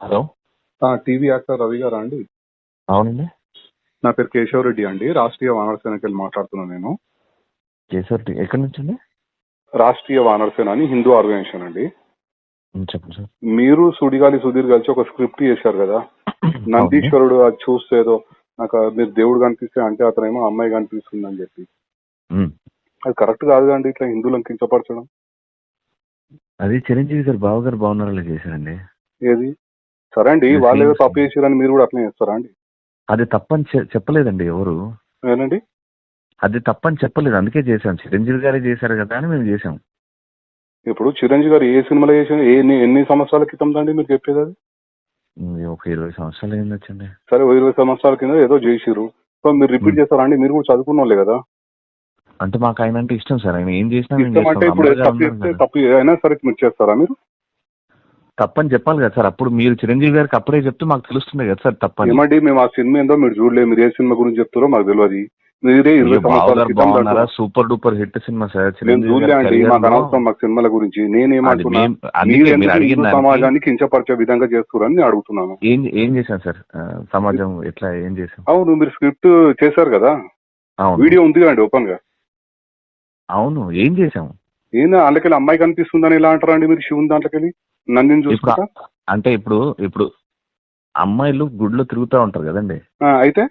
Hello. TV actor Ravi గారా అండి? అవునండి. నా పేరు కేశవరెడ్డి అండి. రాష్ట్రీయ వానర సేనకి వెళ్ళి మాట్లాడుతున్నాను నేను. కేశవరెడ్డి ఎక్కడి నుంచి అండి? రాష్ట్రీయ వానర సేన అని హిందూ ఆర్గనైజేషన్ అండి. చెప్పండి సార్. మీరు సుడిగాలి సుధీర్ కలిసి ఒక స్క్రిప్ట్ చేశారు కదా, నందీశ్వరుడు. అది చూస్తే ఏదో నాకు మీరు దేవుడు కనిపిస్తే అంటే అతనేమో అమ్మాయి కనిపిస్తుంది అని చెప్పి. అది కరెక్ట్ కాదు అండి, ఇట్లా హిందువులను కించపరచడం. అది చిరంజీవి గారు బావగారు బాగున్నారని చేశారండి. ఏది సరే అండి, వాళ్ళు ఏదో తప్పు చేశారని మీరు కూడా అట్లనే చేస్తారా అండి? అది తప్పని చెప్పలేదండి ఎవరు. ఏనండి? అది తప్పని చెప్పలేదు, అందుకే చేశాం. చిరంజీవి గారే చేశారు కదా అని మేము చేసాం. ఇప్పుడు చిరంజీవి గారు ఏ సినిమాలో చేసిన ఎన్ని సంవత్సరాల క్రితం అండి మీరు చెప్పేది? అది ఒక 20 సంవత్సరాలు అయింది వచ్చండి. సరే, 20 సంవత్సరాల కింద ఏదో చేసిరు. సో మీరు రిపీట్ చేస్తారా అండి? మీరు కూడా చదువుకున్న వాళ్ళే కదా. అంటే మాకు ఆయన అంటే ఇష్టం సార్. ఆయన ఏం చేసినా ఇష్టం అంటే ఇప్పుడు తప్పు అయినా సరే మీరు చేస్తారా? మీరు తప్పని చెప్పాలి కదా సార్. అప్పుడు మీరు చిరంజీవి గారికి అప్పుడే చెప్తే మాకు తెలుస్తుంది కదా సార్ తప్పని. ఏమండి, మేము ఆ సినిమా ఏందో మీరు చూడలేదు. మీరు ఏ సినిమా గురించి చెప్తారో మాకు తెలియదు. మీరే 20 సంవత్సరాల క్రితం super duper hit cinema sir. నేను చూడలే అండి, మాకు అనవసరం మాకు సినిమాల గురించి. నేనేమంటున్నా, హిందూ సమాజాన్ని కించపరిచే విధంగా చేస్తున్నారని నేను అడుగుతున్నాను. ఏం చేశాను సార్? సమాజం ఎట్లా ఏం చేశాం? అవును, మీరు స్క్రిప్ట్ చేశారు కదా, వీడియో ఉంది అండి ఓపెన్ గా. అవును, ఏం చేశాము? అందుకెళ్ళి అమ్మాయి కనిపిస్తుందని ఎలా అంటారండి మీరు? శివుని దాంట్లోకెళ్ళి నందిని చూసుకుంటా అంటే ఇప్పుడు అమ్మాయిలు గుడిలో తిరుగుతూ ఉంటారు కదండి. అయితే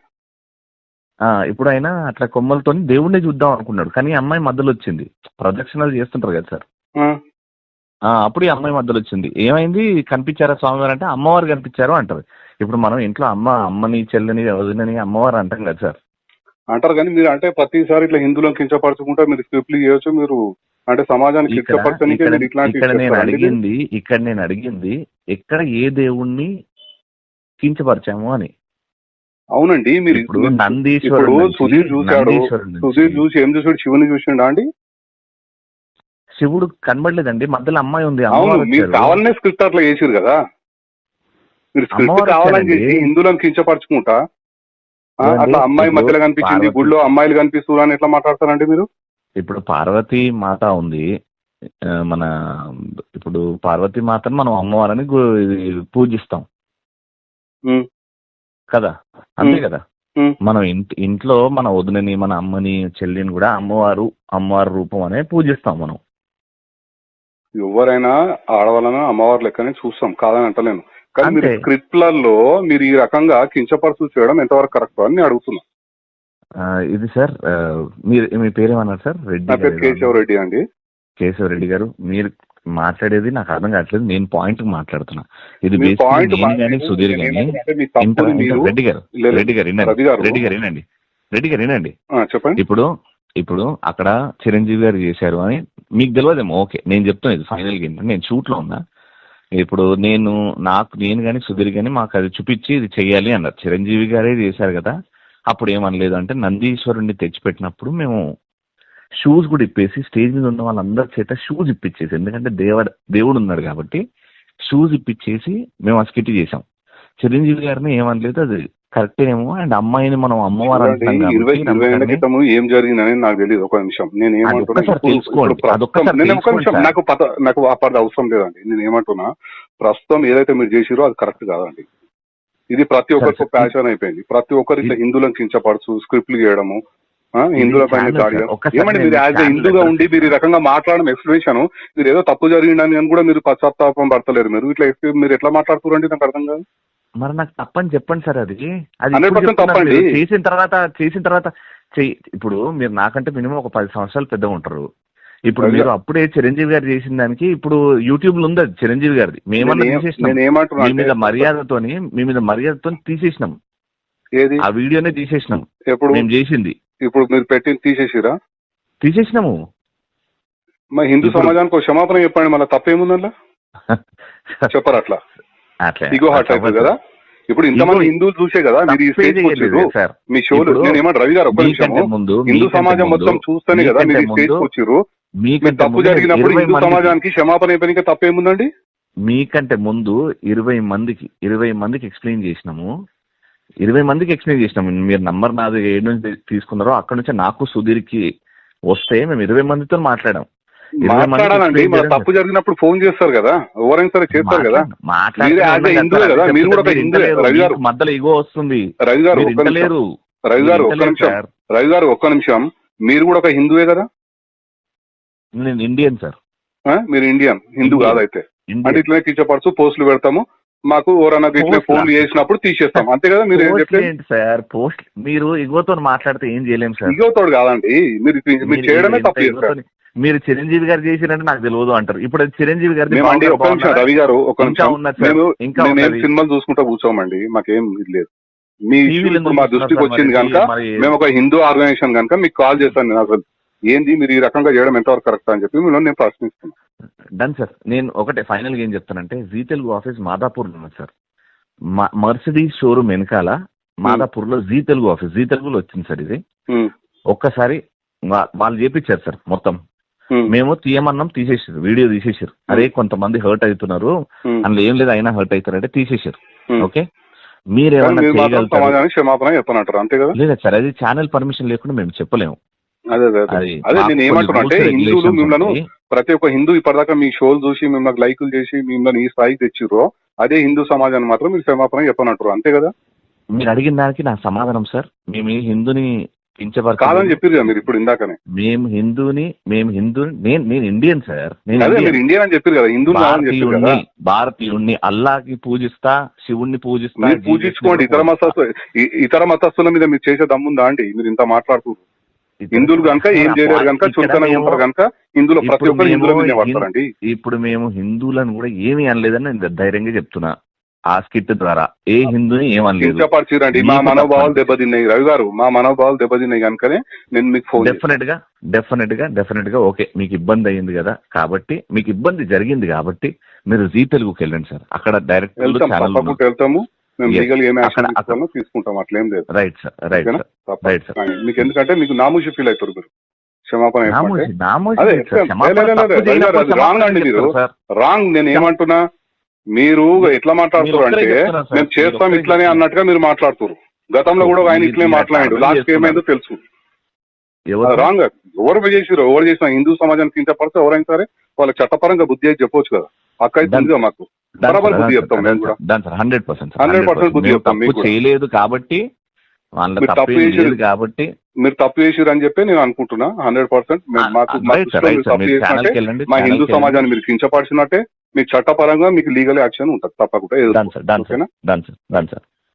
ఇప్పుడు ఆయన అట్లా కొమ్మలతో దేవుణ్ణి చూద్దాం అనుకున్నాడు, కానీ అమ్మాయి మధ్యలో వచ్చింది. ప్రదక్షిణాలు చేస్తుంటారు కదా సార్. అప్పుడు ఈ అమ్మాయి మధ్యలో వచ్చింది. ఏమైంది, కనిపించారా స్వామివారు అంటే అమ్మవారు కనిపించారు అంటారు. ఇప్పుడు మనం ఇంట్లో అమ్మని చెల్లని వదినని అమ్మవారు అంటాం కదా సార్. అంటారు, కానీ మీరు అంటే ప్రతిసారి ఇట్లా హిందువులను కించపరచుకుంటా మీరు స్క్రిప్ట్లు చేయొచ్చు. మీరు అంటే సమాజానికి ఇక్కడ నేను అడిగింది ఎక్కడ ఏ దేవుణ్ణి కించపరిచాము అని. అవునండి, మీరు ఇప్పుడు నందీశ్వరుడు సుధీర్ చూసి ఏం చూసాడు? శివుని చూసిండా అండి? శివుడు కనబడలేదండి, మధ్యలో అమ్మాయి ఉంది. మీరు కావాలనే స్క్రిప్ట్ అట్లా చేసారు కదా. మీరు స్క్రిప్ట్ కావాలని చేసి హిందువులను కించపరచుకుంటా అట్లా అమ్మాయి మధ్యలో కనిపించింది, గుడిలో అమ్మాయిలు కనిపిస్తున్నారు అని ఎట్లా మాట్లాడతారండి మీరు? ఇప్పుడు పార్వతీ మాత ఉంది మన. ఇప్పుడు పార్వతీ మాతను మనం అమ్మవారని పూజిస్తాం కదా, అంతే కదా. మనం ఇంట్లో మన వదినని, మన అమ్మని, చెల్లిని కూడా అమ్మవారు రూపం అనే పూజిస్తాం మనం. ఎవరైనా ఆడవాళ్ళన అమ్మవారి లెక్కనే చూస్తాం, కాదని అంటలేను. కానీ మీరు స్క్రిప్ట్లలో మీరు ఈ రకంగా కించపరుచు చేయడం ఎంతవరకు కరెక్ట్ అని అడుగుతున్నా. ఇది సార్, మీ పేరేమన్నారు సార్? రెడ్డి. కేశవరెడ్డి అండి. కేశవరెడ్డి గారు, మీరు మాట్లాడేది నాకు అర్థం కావట్లేదు. నేను పాయింట్ మాట్లాడుతున్నా. ఇది సుధీర్ గాని రెడ్డి గారు వినండి. చెప్పండి. ఇప్పుడు అక్కడ చిరంజీవి గారు చేశారు అని మీకు తెలియదేమో. ఓకే, నేను చెప్తాను. ఇది ఫైనల్ గా నేను షూట్ లో ఉన్నా. ఇప్పుడు నేను కానీ సుధీర్ గాని మాకు అది చూపించి ఇది చెయ్యాలి అన్నారు. చిరంజీవి గారే చేశారు కదా, అప్పుడు ఏమనలేదు. అంటే నందీశ్వరుణ్ణి తెచ్చిపెట్టినప్పుడు మేము షూస్ కూడా ఇప్పేసి స్టేజ్ మీద ఉన్న వాళ్ళందరి చేత షూస్ ఇప్పించేసి, ఎందుకంటే దేవుడు ఉన్నాడు కాబట్టి షూస్ ఇప్పించేసి మేము ఆ స్కిట్ చేసాం. చిరంజీవి గారిని ఏమనలేదు, అది కరెక్ట్ ఏమో. అండ్ అమ్మాయిని మనం అమ్మవారు ఏం జరిగిందని నాకు తెలియదు. ఒక నిమిషం, నేను నాకు అవసరం లేదండి. నేను ఏమంటున్నా, ప్రస్తుతం ఏదైతే మీరు చేసిరో అది కరెక్ట్ కాదండి. ఇది ప్రతి ఒక్కరికి ప్యాషన్ అయిపోయింది. ప్రతి ఒక్కరు ఇట్లా హిందువులను కించపరచు స్క్రిప్ట్లు చేయడము, హిందువుల పైన దాడి. ఏమండి, మీరు యాజ్ ఎ హిందూగా ఉండి మీరు ఈ రకంగా మాట్లాడడం ఎక్స్ప్లెనేషన్, మీరు ఏదో తప్పు జరిగిందని అని కూడా మీరు పశ్చాత్తాపం పడతలేరు. మీరు ఇట్లా మీరు ఎట్లా మాట్లాడుతున్నారండి? నాకు అర్థం కాదు. మరి నాకు తప్పని చెప్పండి సార్. అది 100% తప్పండి. చేసిన తర్వాత ఇప్పుడు మీరు నాకంటే మినిమం ఒక 10 సంవత్సరాలు పెద్దగా ఉంటారు. ఇప్పుడు మీరు అప్పుడే చిరంజీవి గారు చేసిన దానికి ఇప్పుడు యూట్యూబ్ లో ఉంది అది చిరంజీవి గారిది. మేమన్నా తీసేసినాం, మీ మీద మర్యాదతో తీసేసినాం. ఆ వీడియోనే తీసేసినాం. మేము చేసింది ఇప్పుడు మీరు పెట్టింది తీసేసినాము. మరి హిందూ సమాజానికి ఒక క్షమాపణ చెప్పండి, మళ్ళీ తప్పేముందల్లా చెప్పరు. అట్లా ఇగో హార్ట్ అవుతుంది కదా. ఇప్పుడు ఇంతమంది హిందువులు చూసే కదా మీరు ఈ స్టేజ్ వచ్చారు మీ షోలు. నేను ఏమంటే రవి గారు, ఒక్క నిమిషం, హిందూ సమాజం మొత్తం చూస్తేనే కదా మీరు ఈ స్టేజ్ వచ్చారు. తప్పు జరిగినప్పుడు హిందూ సమాజానికి క్షమాపణ చెప్పడానికి తప్పేముందండి? మీకంటే ముందు 20 మందికి ఎక్స్ప్లెయిన్ చేసినాము. 20 మందికి ఎక్స్ప్లెయిన్ చేసినాము. మీరు నంబర్ నాది ఏడు నుంచి తీసుకున్నారో అక్కడ నుంచి నాకు సుధీర్కి వస్తే మేము 20 మందితో మాట్లాడాం. మాట్లాడాలండి. మన తప్పు జరిగినప్పుడు ఫోన్ చేస్తారు కదా, ఎవరైనా సరే చేస్తారు కదా. మీరు హిందువే కదా, మీరు కూడా ఒక హిందువే. రవి గారు మధ్యలో ఇగో వస్తుంది. రవి గారు ఒక్క నిమిషం, రవి గారు ఒక్క నిమిషం. మీరు కూడా ఒక హిందువే కదా? నేను ఇండియన్ సార్. మీరు ఇండియన్, హిందూ కాదైతే. అంటే ఇట్లనే కించపరచు పోస్టులు పెడతాము, మాకు ఎవరన్నా ఇట్లా ఫోన్లు చేసినప్పుడు తీసేస్తాం, అంతే కదా? మీరు ఏం చెప్పలేదు సార్. పోస్ట్ మీరు ఇగోతో మాట్లాడితే ఏం చేయలేము సార్. ఇగోతోడు కాదండి, మీరు చేయడమే తప్పు చేస్తారు. మీరు చిరంజీవి గారు చేసినట్టు నాకు తెలియదు అంటారు. ఇప్పుడు చిరంజీవి గారు ఒక్క నిమిషం రవి గారు, ఒక్క నిమిషం. మేము సినిమాలు చూసుకుంటా కూర్చోమండి, మాకేం ఇది లేదు. మీ ఇప్పుడు మా దృష్టికి వచ్చింది కనుక మేము ఒక హిందూ ఆర్గనైజేషన్ కనుక మీకు కాల్ చేస్తాను. నేను అసలు ఏంది మీరు ఈ రకంగా చేయడం ఎంతవరకు కరెక్ట్ అని చెప్పి మిమ్మల్ని నేను ప్రశ్నిస్తున్నాను. Done sir. నేను ఒకటే ఫైనల్ గా ఏం చెప్తానంటే, జీ తెలుగు ఆఫీస్ మాదాపూర్ లో ఉంది సార్. మర్సిడీస్ షోరూమ్ వెనకాల మాదాపూర్ లో జీ తెలుగు ఆఫీస్, జీ తెలుగులో వచ్చింది సార్ ఇది. ఒక్కసారి వాళ్ళు చేపించారు సార్ మొత్తం. మేము తీయమన్నాం, తీసేసారు, వీడియో తీసేసారు. అరే కొంతమంది హర్ట్ అవుతున్నారు, అందులో ఏం లేదు అయినా హర్ట్ అవుతారంటే తీసేసారు. ఓకే, మీరేమన్నా చేయగలుగుతారు? క్షమాపణ చెప్పనంటారు అంతే కదా? లేదా సార్, అది ఛానల్ పర్మిషన్ లేకుండా మేము చెప్పలేము. అదే నేను ఏమంటున్నా అంటే, హిందువులు మిమ్మల్ని, ప్రతి ఒక్క హిందూ ఇప్పటిదాకా మీ షోలు చూసి మిమ్మల్ని లైకులు చేసి మిమ్మల్ని ఈ స్థాయికి తెచ్చిర్రో, అదే హిందూ సమాజాన్ని మాత్రం మీరు క్షమాపణ చెప్పనంటారు అంతే కదా? మీరు అడిగిన దానికి నా సమాధానం సార్, మేము ఈ హిందూని కాదని చెప్పారు కదా మీరు ఇప్పుడు ఇందాకనే. మేము హిందూని నేను ఇండియన్ సార్. మీరు ఇండియన్ అని చెప్పారు కదా, హిందూ భారతీయుణ్ణి, అల్లాకి పూజిస్తా, శివుణ్ణి పూజిస్తా. పూజించుకోండి. ఇతర మతస్థుల మీద మీరు చేసే దమ్ముందా అండి? మీరు ఇంత మాట్లాడుతున్నారు. హిందువులు కనుక ఏం చేయలేరు కనుక, చులకనగా ఉంటారు కనుక హిందువులు ప్రతి ఒక్కరు హిందువుల మీద పడతారండి. ఇప్పుడు మేము హిందువులను కూడా ఏమీ అనలేదని నేను ధైర్యంగా చెప్తున్నా. ఆ స్కిట్ ద్వారా ఏ హిందూని ఏమనలేదు. కించపరిచిరండి, మా మనోభావాలు దెబ్బతిన్నాయి రవి గారు, మా మనోభావాలు దెబ్బతిన్నాయి కనుకనే నేను మీకు ఫోన్. డెఫినెట్ గా ఓకే, మీకు ఇబ్బంది అయ్యింది కదా, కాబట్టి మీకు ఇబ్బంది జరిగింది కాబట్టి మీరు జీ తెలుగుకి వెళ్ళండి సార్. అక్కడ డైరెక్ట్ వెళ్తాము, మేము లీగల్ ఏం యాక్షన్ తీసుకుంటాం, అట్లేం లేదు. Right sir, right sir. మీకు ఎందుకంటే మీకు నామూషి ఫీల్ అవుతారు మీరు. క్షమాపణ రాంగ్ అండి, మీరు రాంగ్. నేను ఏమంటున్నా, మీరు ఎట్లా మాట్లాడుతున్నారు అంటే మేము చేస్తాం ఇట్లానే అన్నట్టుగా మీరు మాట్లాడుతున్నారు. గతంలో కూడా ఆయన ఇట్లనే మాట్లాడాడు, లాస్ట్ ఏమైందో తెలుసు. రాంగ్. ఎవరు చేసిరు, ఎవరు చేసినా హిందూ సమాజానికి కించపడితే ఎవరైనా సరే వాళ్ళకి చట్టపరంగా బుద్ధి అయితే చెప్పొచ్చు కదా. అక్క అయితే మాకు బరాబర్ బుద్ధి చెప్తాం. 100% బుద్ధి చెప్తాం. మీకు చేయలేదు కాబట్టి, మీరు తప్పు చేసిరు అని చెప్పి నేను అనుకుంటున్నా. 100% మా హిందూ సమాజాన్ని మీరు కించపరిచినట్టే మీకు చట్టపరంగా మీకు లీగల్ యాక్షన్ ఉంటుంది తప్పకుండా.